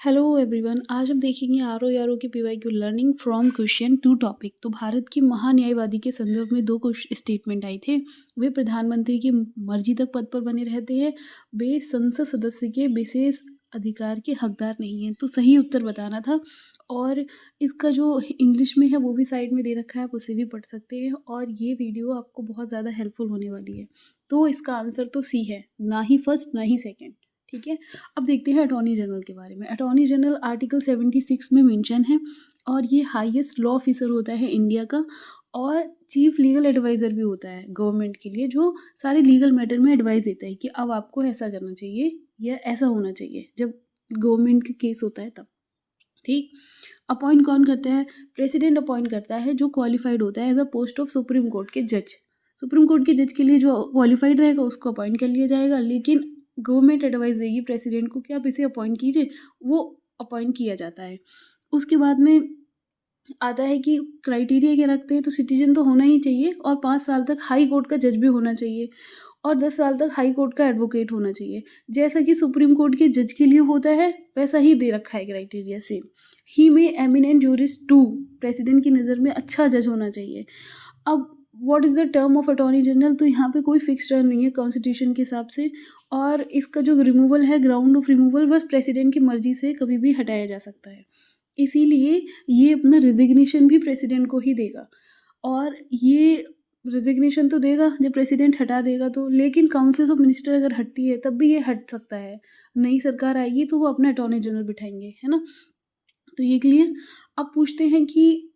Hello everyone, आज हम देखेंगे R O R O K PYQ learning from question to topic. तो भारत के महान्यायवादी के संदर्भ में दो कुछ स्टेटमेंट आए थे। वे प्रधानमंत्री की मर्जी तक पद पर बने रहते हैं, वे संसद सदस्य के विशेष अधिकार के हकदार नहीं हैं। तो सही उत्तर बताना था और इसका जो इंग्लिश में है वो भी साइड में दे रखा है, आप उसे भी पढ़ सकते हैं और ये वीडियो आपको बहुत ज़्यादा हेल्पफुल होने वाली है। तो इसका आंसर तो सी है, ना ही फर्स्ट ना ही सेकेंड। ठीक है, अब देखते हैं अटॉर्नी जनरल के बारे में। अटॉर्नी जनरल आर्टिकल 76 में मेंशन है और ये हाईएस्ट लॉ ऑफिसर होता है इंडिया का और चीफ लीगल एडवाइज़र भी होता है गवर्नमेंट के लिए, जो सारे लीगल मैटर में एडवाइस देता है कि अब आपको ऐसा करना चाहिए या ऐसा होना चाहिए जब गवर्नमेंट का केस होता है तब। ठीक, अपॉइंट कौन करता है? प्रेसिडेंट अपॉइंट करता है, जो क्वालिफाइड होता है as a post of Supreme Court के जज। सुप्रीम कोर्ट के जज के लिए जो क्वालिफाइड रहेगा उसको अपॉइंट कर लिया जाएगा, लेकिन गवर्नमेंट एडवाइस देगी प्रेसिडेंट को कि आप इसे अपॉइंट कीजिए, वो अपॉइंट किया जाता है। उसके बाद में आता है कि क्राइटेरिया क्या रखते हैं, तो सिटीजन तो होना ही चाहिए और 5 साल तक हाई कोर्ट का जज भी होना चाहिए और 10 साल तक हाई कोर्ट का एडवोकेट होना चाहिए। जैसा कि सुप्रीम कोर्ट के जज के लिए होता है वैसा ही दे रखा है क्राइटेरिया सेम। ही में एमिनेंट जूरिस्ट टू, प्रेसिडेंट की नज़र में अच्छा जज होना चाहिए। अब what is the term of attorney general, तो यहाँ पे कोई फिक्स टर्म नहीं है कॉन्स्टिट्यूशन के हिसाब से और इसका जो रिमूवल है, ग्राउंड ऑफ रिमूवल, बस प्रेसिडेंट की मर्जी से कभी भी हटाया जा सकता है। इसीलिए ये अपना रिजिग्नेशन भी प्रेसिडेंट को ही देगा और ये रिजिग्नेशन तो देगा जब प्रेसिडेंट हटा देगा तो, लेकिन काउंसिल ऑफ मिनिस्टर अगर हटती है तब भी ये हट सकता है। नई सरकार आएगी तो वो अपना अटॉर्नी जनरल बिठाएंगे, है ना। तो ये क्लियर। अब पूछते हैं कि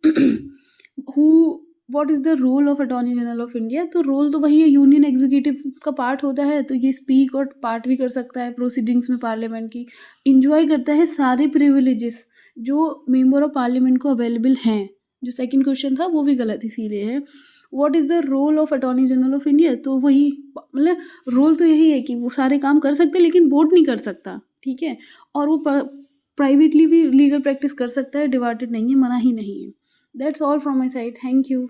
who what is the role of attorney general of India. तो रोल तो वही है, यूनियन एग्जीक्यूटिव का पार्ट होता है, तो ये स्पीक और पार्ट भी कर सकता है प्रोसीडिंग्स में पार्लियामेंट की, इंजॉय करता है सारे प्रिविलेजेस जो मेंबर ऑफ पार्लियामेंट को अवेलेबल हैं। जो सेकंड क्वेश्चन था वो भी गलत इसीलिए है। What is the role of attorney general of India, तो वही मतलब रोल तो यही है कि वो सारे काम कर सकते हैं लेकिन वोट नहीं कर सकता, ठीक है। और वो प्राइवेटली भी लीगल प्रैक्टिस कर सकता है, डिवाइडेड नहीं है, मना ही नहीं है। That's all from my side, thank you.